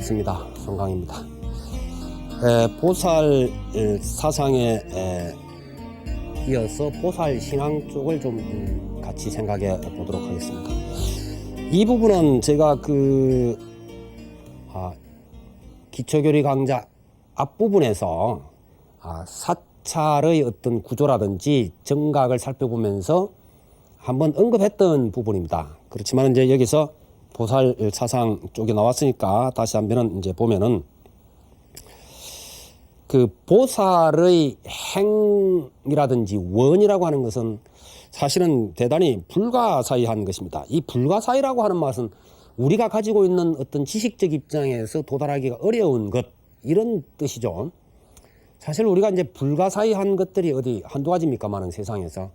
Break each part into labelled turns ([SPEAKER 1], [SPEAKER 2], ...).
[SPEAKER 1] 반갑습니다. 송강입니다. 보살 사상에 이어서 보살 신앙 쪽을 좀 같이 생각해 보도록 하겠습니다. 이 부분은 제가 기초교리 강좌 앞부분에서 사찰의 어떤 구조라든지 정각을 살펴보면서 한번 언급했던 부분입니다. 그렇지만 이제 여기서 보살 사상 쪽에 나왔으니까 다시 한번 이제 보면은 그 보살의 행이라든지 원이라고 하는 것은 사실은 대단히 불가사의한 것입니다. 이 불가사의라고 하는 것은 우리가 가지고 있는 어떤 지식적 입장에서 도달하기가 어려운 것, 이런 뜻이죠. 사실 우리가 이제 불가사의한 것들이 어디 한두 가지입니까? 많은 세상에서.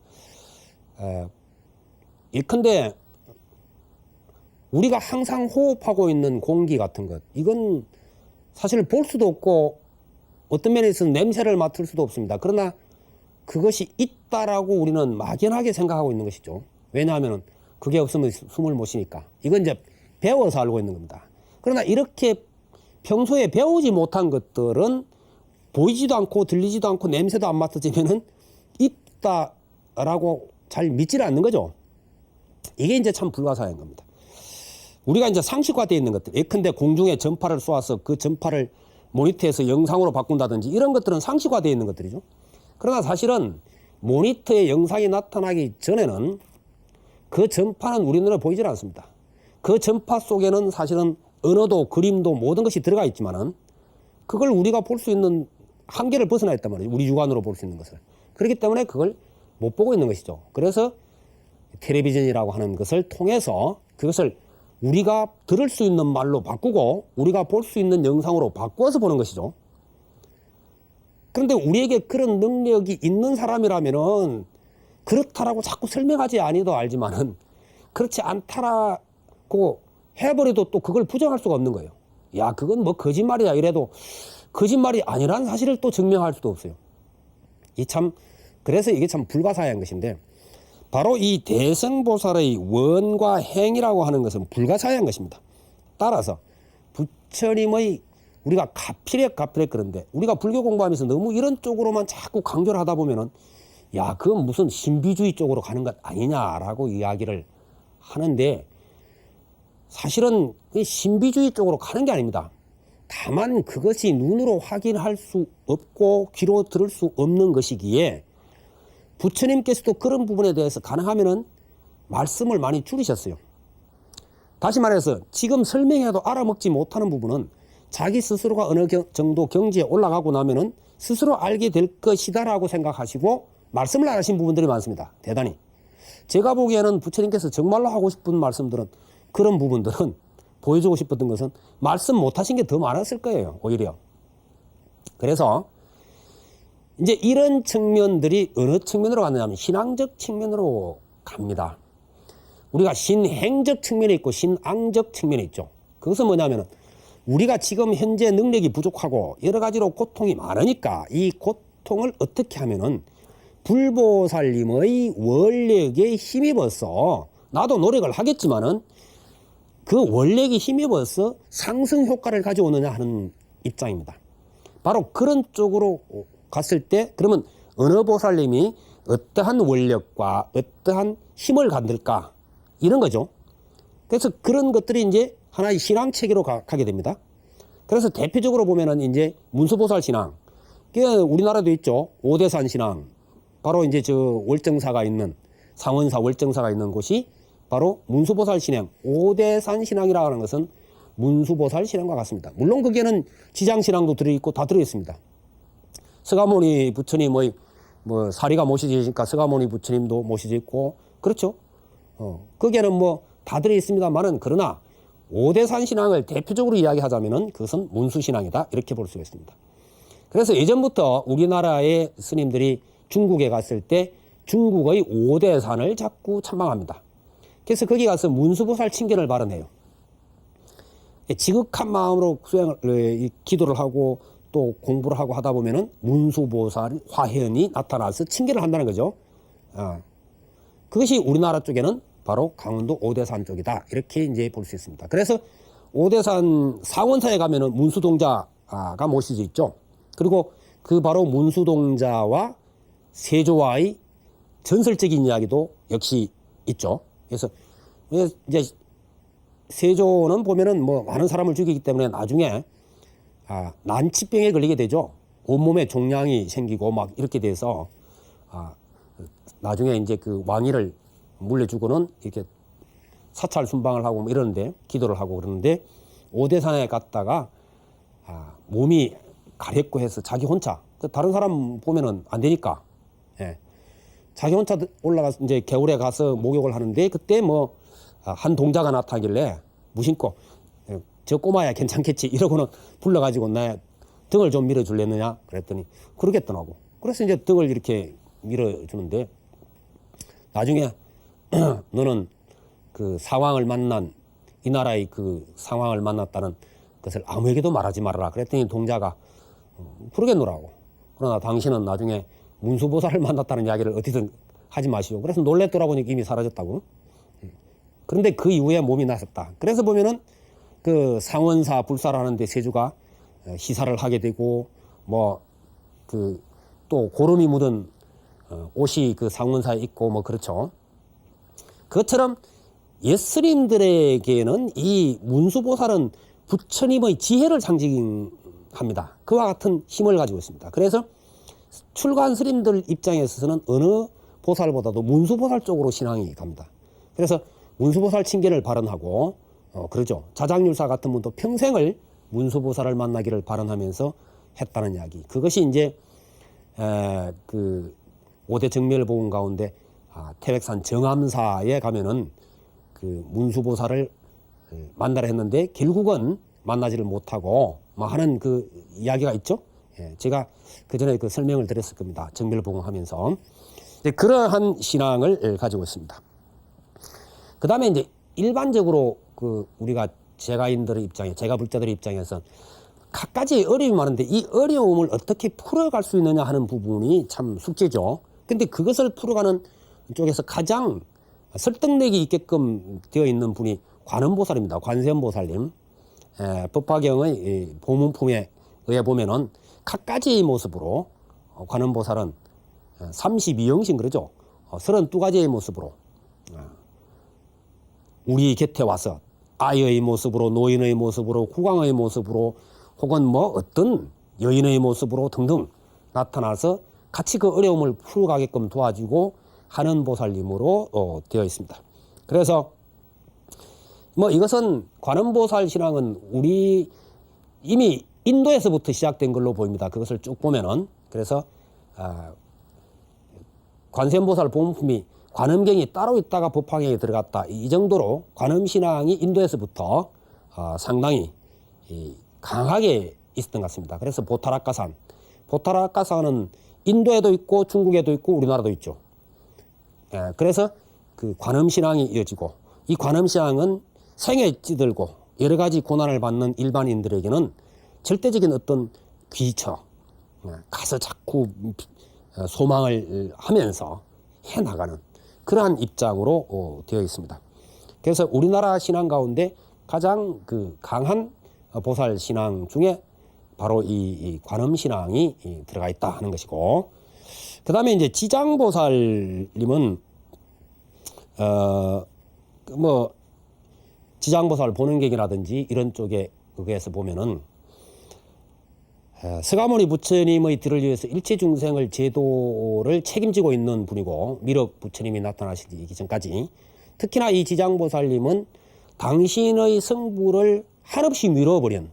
[SPEAKER 1] 예컨대 우리가 항상 호흡하고 있는 공기 같은 것, 이건 사실 볼 수도 없고 어떤 면에서는 냄새를 맡을 수도 없습니다. 그러나 그것이 있다라고 우리는 막연하게 생각하고 있는 것이죠. 왜냐하면 그게 없으면 숨을 못 쉬니까. 이건 이제 배워서 알고 있는 겁니다. 그러나 이렇게 평소에 배우지 못한 것들은 보이지도 않고 들리지도 않고 냄새도 안 맡아지면은 있다라고 잘 믿지를 않는 거죠. 이게 이제 참 불가사의한 겁니다. 우리가 이제 상식화되어 있는 것들, 예컨대 공중에 전파를 쏘아서 그 전파를 모니터에서 영상으로 바꾼다든지 이런 것들은 상식화되어 있는 것들이죠. 그러나 사실은 모니터에 영상이 나타나기 전에는 그 전파는 우리 눈에 보이질 않습니다. 그 전파 속에는 사실은 언어도 그림도 모든 것이 들어가 있지만은 그걸 우리가 볼 수 있는 한계를 벗어나 있단 말이에요. 우리 육안으로 볼 수 있는 것을. 그렇기 때문에 그걸 못 보고 있는 것이죠. 그래서 텔레비전이라고 하는 것을 통해서 그것을 우리가 들을 수 있는 말로 바꾸고 우리가 볼 수 있는 영상으로 바꿔서 보는 것이죠. 그런데 우리에게 그런 능력이 있는 사람이라면은 그렇다라고 자꾸 설명하지 아니도 알지만은 그렇지 않다라고 해버려도 또 그걸 부정할 수가 없는 거예요. 야, 그건 뭐 거짓말이야 이래도 거짓말이 아니라는 사실을 또 증명할 수도 없어요. 그래서 이게 참 불가사의한 것인데, 바로 이 대승보살의 원과 행이라고 하는 것은 불가사의한 것입니다. 따라서 부처님의 우리가 가피력 그런데 우리가 불교 공부하면서 너무 이런 쪽으로만 자꾸 강조를 하다 보면은 야, 그건 무슨 신비주의 쪽으로 가는 것 아니냐라고 이야기를 하는데, 사실은 신비주의 쪽으로 가는 게 아닙니다. 다만 그것이 눈으로 확인할 수 없고 귀로 들을 수 없는 것이기에 부처님께서도 그런 부분에 대해서 가능하면은 말씀을 많이 줄이셨어요. 다시 말해서 지금 설명해도 알아먹지 못하는 부분은 자기 스스로가 어느 정도 경지에 올라가고 나면은 스스로 알게 될 것이다라고 생각하시고 말씀을 안 하신 부분들이 많습니다. 대단히. 제가 보기에는 부처님께서 정말로 하고 싶은 말씀들은, 그런 부분들은 보여주고 싶었던 것은 말씀 못 하신 게 더 많았을 거예요. 오히려. 그래서 이제 이런 측면들이 어느 측면으로 가느냐면 신앙적 측면으로 갑니다. 우리가 신행적 측면이 있고 신앙적 측면이 있죠. 그것은 뭐냐면 우리가 지금 현재 능력이 부족하고 여러 가지로 고통이 많으니까 이 고통을 어떻게 하면은 불보살님의 원력에 힘입어서, 나도 노력을 하겠지만은 그 원력에 힘입어서 상승 효과를 가져오느냐 하는 입장입니다. 바로 그런 쪽으로 갔을 때 그러면 어느 보살님이 어떠한 원력과 어떠한 힘을 갖을까, 이런 거죠. 그래서 그런 것들이 이제 하나의 신앙 체계로 가게 됩니다. 그래서 대표적으로 보면은 이제 문수보살 신앙, 우리나라도 있죠. 오대산 신앙. 바로 이제 저 월정사가 있는, 상원사 월정사가 있는 곳이 바로 문수보살 신앙, 오대산 신앙이라고 하는 것은 문수보살 신앙과 같습니다. 물론 거기에는 지장신앙도 들어있고 다 들어있습니다. 서가모니 부처님의 사리가 모시져 있으니까 서가모니 부처님도 모시져 있고, 그렇죠. 거기에는 다 들어있습니다만은, 그러나 오대산 신앙을 대표적으로 이야기하자면은 그것은 문수신앙이다, 이렇게 볼 수가 있습니다. 그래서 예전부터 우리나라의 스님들이 중국에 갔을 때 중국의 오대산을 자꾸 탐방합니다. 그래서 거기 가서 문수보살 칭견을 발언해요. 지극한 마음으로 기도를 하고 또 공부를 하고 하다 보면은 문수보살 화현이 나타나서 칭견을 한다는 거죠. 그것이 우리나라 쪽에는 바로 강원도 오대산 쪽이다, 이렇게 이제 볼 수 있습니다. 그래서 오대산 상원사에 가면은 문수동자가 모시져 있죠. 그리고 그 바로 문수동자와 세조와의 전설적인 이야기도 역시 있죠. 그래서 이제 세조는 보면은 뭐 많은 사람을 죽이기 때문에 나중에 난치병에 걸리게 되죠. 온몸에 종양이 생기고 막 이렇게 돼서 나중에 이제 그 왕위를 물려주고는 이렇게 사찰 순방을 하고 뭐 이러는데, 기도를 하고 그러는데, 오대산에 갔다가 몸이 가렵고 해서 자기 혼자, 다른 사람 보면은 안 되니까, 자기 혼자 올라가서 이제 겨울에 가서 목욕을 하는데, 그때 뭐 한 동자가 나타나길래 무심코 저 꼬마야 괜찮겠지 이러고는 불러가지고 나 등을 좀 밀어줄랬느냐 그랬더니 그러겠더라고. 그래서 이제 등을 이렇게 밀어주는데, 나중에 너는 그 상황을 만난, 이 나라의 그 상황을 만났다는 것을 아무에게도 말하지 말아라 그랬더니 동자가 그러겠노라고. 그러나 당신은 나중에 문수보살을 만났다는 이야기를 어디든 하지 마시오. 그래서 놀랬더라보니 이미 사라졌다고. 그런데 그 이후에 몸이 나섰다. 그래서 보면은 그 상원사 불사를 하는데 세조가 시사를 하게 되고, 뭐 그 또 고름이 묻은 옷이 그 상원사에 있고 뭐 그렇죠. 그것처럼 예스님들에게는 이 문수보살은 부처님의 지혜를 상징합니다. 그와 같은 힘을 가지고 있습니다. 그래서 출가한 스님들 입장에서는 어느 보살보다도 문수보살 쪽으로 신앙이 갑니다. 그래서 문수보살 칭견을 발언하고 그러죠. 자장률사 같은 분도 평생을 문수보살을 만나기를 발언하면서 했다는 이야기. 그것이 이제 그 5대 정멸복음 가운데 태백산 정암사에 가면은 그 문수보살을 만나려 했는데 결국은 만나지를 못하고 뭐 하는 그 이야기가 있죠. 제가 그 전에 그 설명을 드렸을 겁니다. 정멸복음 하면서. 그러한 신앙을 가지고 있습니다. 그 다음에 이제 일반적으로 그 우리가 제가인들의 입장에, 제가불자들의 입장에서 갖가지 어려움이 많은데 이 어려움을 어떻게 풀어갈 수 있느냐 하는 부분이 참 숙제죠. 근데 그것을 풀어가는 쪽에서 가장 설득력이 있게끔 되어 있는 분이 관음보살입니다. 관세음보살님. 법화경의 보문품에 의해 보면은 갖가지 모습으로 관음보살은 32영신 그러죠. 32가지의 모습으로 우리 곁에 와서 아이의 모습으로, 노인의 모습으로, 국왕의 모습으로, 혹은 뭐 어떤 여인의 모습으로 등등 나타나서 같이 그 어려움을 풀어가게끔 도와주고 하는 보살님으로 되어 있습니다. 그래서 뭐 이것은 관음보살 신앙은 우리 이미 인도에서부터 시작된 걸로 보입니다. 그것을 쭉 보면은. 그래서 관세음보살 보문품이 관음경이 따로 있다가 법화경에 들어갔다. 이 정도로 관음신앙이 인도에서부터 상당히 강하게 있었던 것 같습니다. 그래서 보타라카산은 인도에도 있고 중국에도 있고 우리나라도 있죠. 그래서 그 관음신앙이 이어지고, 이 관음신앙은 생에 찌들고 여러 가지 고난을 받는 일반인들에게는 절대적인 어떤 귀처, 가서 자꾸 소망을 하면서 해나가는 그러한 입장으로 되어 있습니다. 그래서 우리나라 신앙 가운데 가장 그 강한 보살 신앙 중에 바로 이 관음신앙이 들어가 있다 하는 것이고, 그 다음에 이제 지장보살님은 뭐 지장보살 보는경이라든지 이런 쪽에 의해서 보면은 서가모니 부처님의 뒤를 위해서 일체 중생을 제도를 책임지고 있는 분이고, 미륵 부처님이 나타나시기 전까지 특히나 이 지장보살님은 당신의 성부를 한없이 미뤄버린,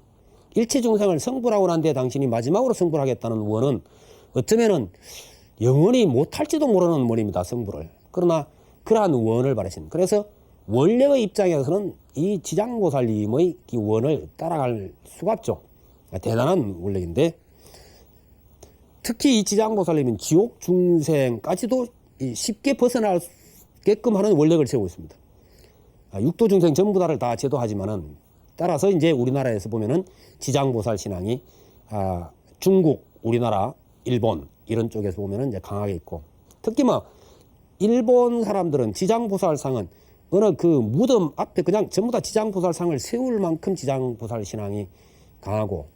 [SPEAKER 1] 일체 중생을 성불하고 난 뒤에 당신이 마지막으로 성불하겠다는 원은 어쩌면은 영원히 못할지도 모르는 원입니다. 성불을. 그러나 그러한 원을 바라신. 그래서 원래의 입장에서는 이 지장보살님의 이 원을 따라갈 수가 없죠. 대단한 원력인데, 특히 이 지장보살님은 지옥 중생까지도 쉽게 벗어나게끔 하는 원력을 세우고 있습니다. 육도 중생 전부 다를 다 제도하지만은, 따라서 이제 우리나라에서 보면은 지장보살 신앙이 중국, 우리나라, 일본 이런 쪽에서 보면은 이제 강하게 있고, 특히 뭐 일본 사람들은 지장보살상은 어느 그 무덤 앞에 그냥 전부 다 지장보살상을 세울 만큼 지장보살 신앙이 강하고,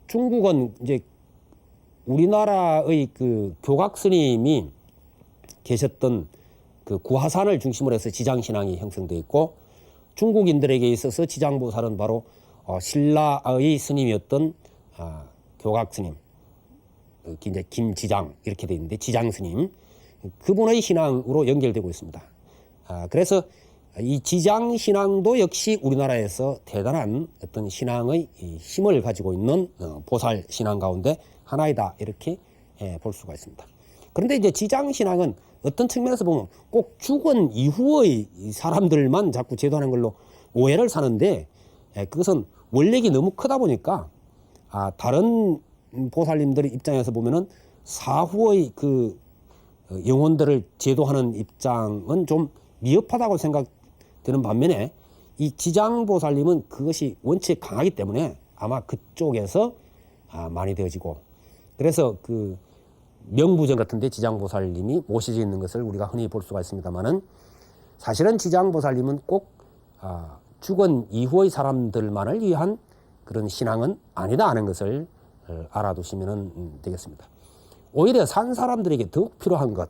[SPEAKER 1] 중국은 이제 우리나라의 그 교각 스님이 계셨던 그 구하산을 중심으로 해서 지장신앙이 형성되어 있고, 중국인들에게 있어서 지장보살은 바로 신라의 스님이었던 교각 스님, 이제 김지장 이렇게 되어 있는데, 지장 스님, 그분의 신앙으로 연결되고 있습니다. 그래서 이 지장 신앙도 역시 우리나라에서 대단한 어떤 신앙의 힘을 가지고 있는 보살 신앙 가운데 하나이다, 이렇게 볼 수가 있습니다. 그런데 이제 지장 신앙은 어떤 측면에서 보면 꼭 죽은 이후의 사람들만 자꾸 제도하는 걸로 오해를 사는데, 그것은 원력이 너무 크다 보니까 다른 보살님들 입장에서 보면은 사후의 그 영혼들을 제도하는 입장은 좀 미흡하다고 생각되는 반면에, 이 지장보살님은 그것이 원체 강하기 때문에 아마 그쪽에서 많이 되어지고, 그래서 그 명부전 같은데 지장보살님이 모셔져 있는 것을 우리가 흔히 볼 수가 있습니다만은, 사실은 지장보살님은 꼭 죽은 이후의 사람들만을 위한 그런 신앙은 아니다 하는 것을 알아두시면 되겠습니다. 오히려 산 사람들에게 더욱 필요한 것,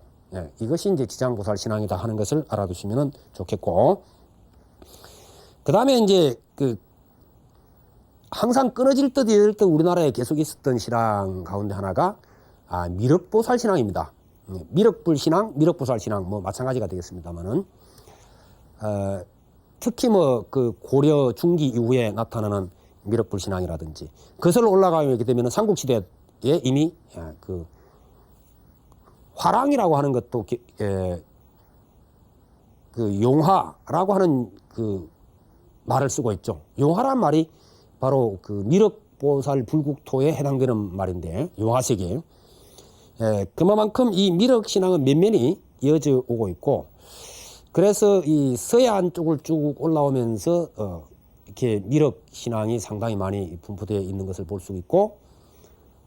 [SPEAKER 1] 이것이 이제 지장보살 신앙이다 하는 것을 알아두시면 좋겠고, 그 다음에 이제 그 항상 끊어질 듯 이럴 듯 우리나라에 계속 있었던 신앙 가운데 하나가 미륵보살 신앙입니다. 미륵불 신앙, 미륵보살 신앙 뭐 마찬가지가 되겠습니다만은, 특히 뭐 그 고려 중기 이후에 나타나는 미륵불 신앙이라든지, 거슬러 올라가게 되면 삼국시대에 이미 그 화랑이라고 하는 것도 그 용화라고 하는 그 말을 쓰고 있죠. 용화란 말이 바로 그 미륵보살 불국토에 해당되는 말인데, 용화세계. 그만큼 이 미륵신앙은 면면이 이어져 오고 있고, 그래서 이 서해안 쪽을 쭉 올라오면서 이렇게 미륵신앙이 상당히 많이 분포되어 있는 것을 볼 수 있고,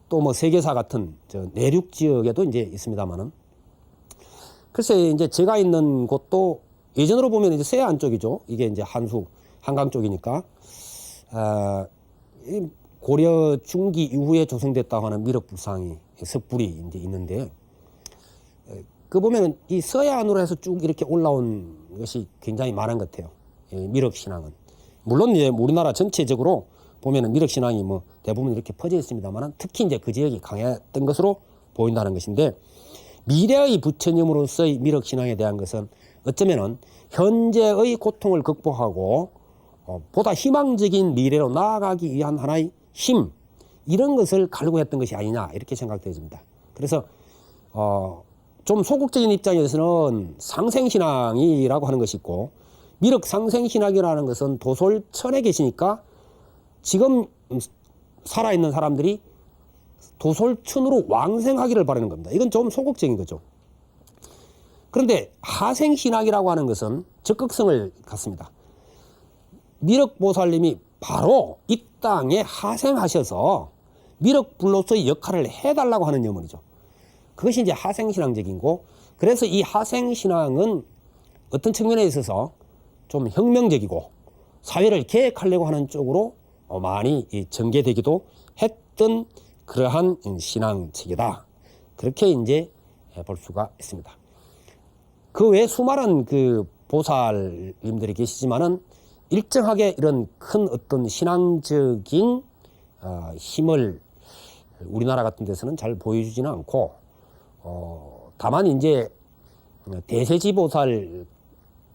[SPEAKER 1] 또 뭐 세계사 같은 내륙 지역에도 이제 있습니다만은, 글쎄 이제 제가 있는 곳도 예전으로 보면 이제 서해안 쪽이죠. 이게 이제 한강 쪽이니까, 고려 중기 이후에 조성됐다고 하는 미륵불상이 석불이 이제 있는데, 그 보면은 이 서해안으로 해서 쭉 이렇게 올라온 것이 굉장히 많은 것 같아요. 미륵신앙은. 물론 이제 우리나라 전체적으로 보면은 미륵신앙이 뭐 대부분 이렇게 퍼져 있습니다만, 특히 이제 그 지역이 강했던 것으로 보인다는 것인데, 미래의 부처님으로서의 미륵신앙에 대한 것은 어쩌면은 현재의 고통을 극복하고 보다 희망적인 미래로 나아가기 위한 하나의 힘, 이런 것을 갈구했던 것이 아니냐, 이렇게 생각되어집니다. 그래서 좀 소극적인 입장에서는 상생신앙이라고 하는 것이 있고, 미륵 상생신학이라는 것은 도솔천에 계시니까 지금 살아있는 사람들이 도솔천으로 왕생하기를 바라는 겁니다. 이건 좀 소극적인 거죠. 그런데 하생신학이라고 하는 것은 적극성을 갖습니다. 미륵보살님이 바로 이 땅에 하생하셔서 미륵불로서의 역할을 해달라고 하는 염원이죠. 그것이 이제 하생신앙적인고, 그래서 이 하생신앙은 어떤 측면에 있어서 좀 혁명적이고 사회를 개혁하려고 하는 쪽으로 많이 전개되기도 했던 그러한 신앙책이다, 그렇게 이제 볼 수가 있습니다. 그 외에 수많은 그 보살님들이 계시지만은 일정하게 이런 큰 어떤 신앙적인 힘을 우리나라 같은 데서는 잘 보여주지는 않고, 다만 이제 대세지보살과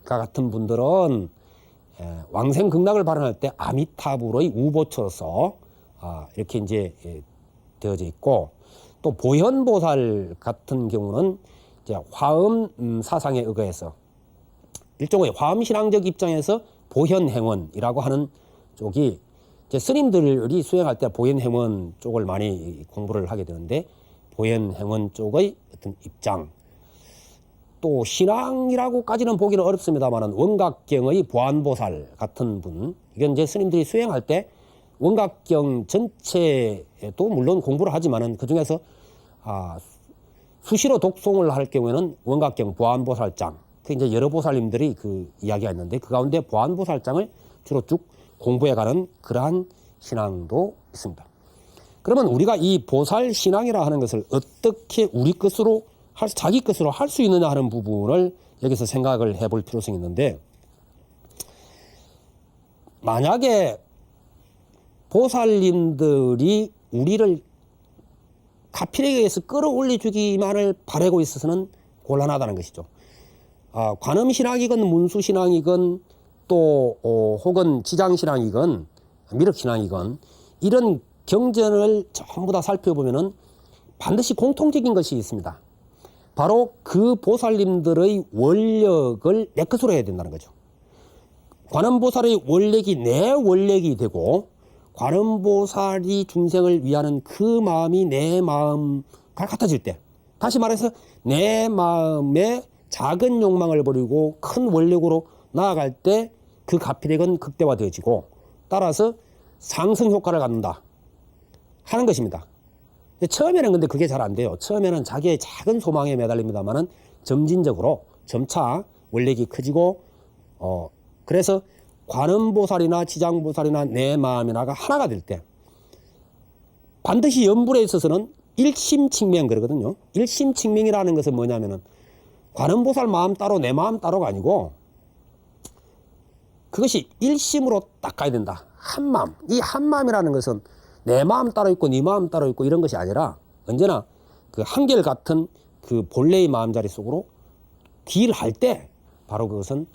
[SPEAKER 1] 같은 분들은 왕생극락을 발언할 때 아미타불의 우보쳐서 이렇게 이제 되어져 있고, 또 보현보살 같은 경우는 이제 화엄 사상에 의거해서 일종의 화엄신앙적 입장에서 보현행원이라고 하는 쪽이, 이제 스님들이 수행할 때 보현행원 쪽을 많이 공부를 하게 되는데, 보현행원 쪽의 어떤 입장, 또 신앙이라고까지는 보기는 어렵습니다만 원각경의 보안보살 같은 분, 이건 이제 스님들이 수행할 때 원각경 전체도 물론 공부를 하지만은 그 중에서 수시로 독송을 할 경우에는 원각경 보안보살장, 그 이제 여러 보살님들이 그 이야기가 있는데 그 가운데 보안보살장을 주로 쭉 공부해가는 그러한 신앙도 있습니다. 그러면 우리가 이 보살 신앙이라 하는 것을 어떻게 우리 것으로 자기 것으로 할 수 있느냐 하는 부분을 여기서 생각을 해볼 필요성이 있는데, 만약에 보살님들이 우리를 가필에 의해서 끌어올려 주기만을 바라고 있어서는 곤란하다는 것이죠. 관음신앙이건 문수신앙이건 또 혹은 지장신앙이건 미륵신앙이건 이런 경전을 전부 다 살펴보면은 반드시 공통적인 것이 있습니다. 바로 그 보살님들의 원력을 내 것으로 해야 된다는 거죠. 관음보살의 원력이 내 원력이 되고 관음보살이 중생을 위하는 그 마음이 내 마음과 같아질 때, 다시 말해서 내 마음에 작은 욕망을 버리고 큰 원력으로 나아갈 때 그 가피력은 극대화되어지고 따라서 상승 효과를 갖는다 하는 것입니다. 처음에는 근데 그게 잘 안 돼요. 처음에는 자기의 작은 소망에 매달립니다만은 점진적으로 점차 원력이 커지고 그래서 관음보살이나 지장보살이나 내 마음이나가 하나가 될 때 반드시 염불에 있어서는 일심칙명 그러거든요. 일심칙명이라는 것은 뭐냐면은 관음보살 마음 따로 내 마음 따로가 아니고 그것이 일심으로 딱 가야 된다. 한마음. 이 한마음이라는 것은 내 마음 따로 있고 네 마음 따로 있고 이런 것이 아니라 언제나 그 한결같은 그 본래의 마음자리 속으로 귀를 때 바로 그것은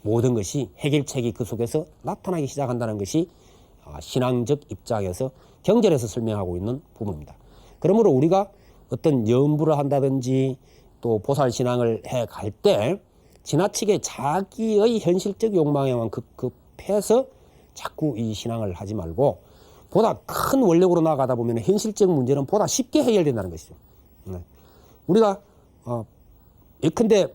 [SPEAKER 1] 모든 것이 해결책이 그 속에서 나타나기 시작한다는 것이 신앙적 입장에서 경전에서 설명하고 있는 부분입니다. 그러므로 우리가 어떤 염불을 한다든지 또 보살신앙을 해갈 때 지나치게 자기의 현실적 욕망에만 급급해서 자꾸 이 신앙을 하지 말고 보다 큰 원력으로 나아가다 보면 현실적 문제는 보다 쉽게 해결된다는 것이죠. 우리가 예컨대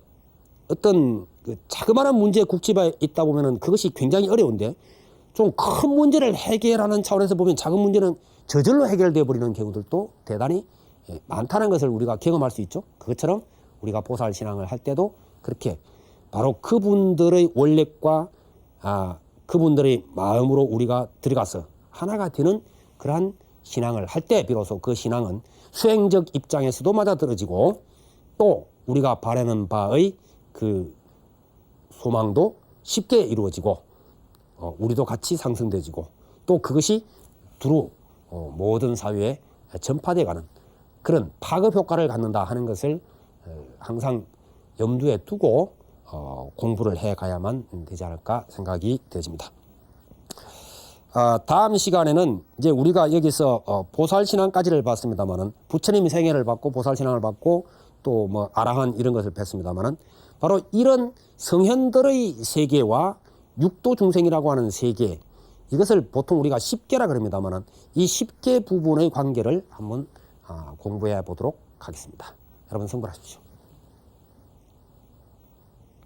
[SPEAKER 1] 어떤 그 자그마한 문제에 국집해 있다 보면은 그것이 굉장히 어려운데 좀 큰 문제를 해결하는 차원에서 보면 작은 문제는 저절로 해결되어 버리는 경우들도 대단히 많다는 것을 우리가 경험할 수 있죠. 그것처럼 우리가 보살신앙을 할 때도 그렇게 바로 그분들의 원력과 그분들의 마음으로 우리가 들어가서 하나가 되는 그러한 신앙을 할 때 비로소 그 신앙은 수행적 입장에서도 맞아떨어지고 또 우리가 바라는 바의 그 소망도 쉽게 이루어지고 우리도 같이 상승되지고 또 그것이 두루 모든 사회에 전파되어가는 그런 파급 효과를 갖는다 하는 것을 항상 염두에 두고 공부를 해가야만 되지 않을까 생각이 되어집니다. 다음 시간에는 이제 우리가 여기서 보살신앙까지를 봤습니다만은 부처님이 생애를 받고 보살신앙을 받고 또 뭐 아라한 이런 것을 뵀습니다만은 바로 이런 성현들의 세계와 육도 중생이라고 하는 세계, 이것을 보통 우리가 10개라 그럽니다만은 이 10개 부분의 관계를 한번 공부해 보도록 하겠습니다. 여러분 성불하십시오.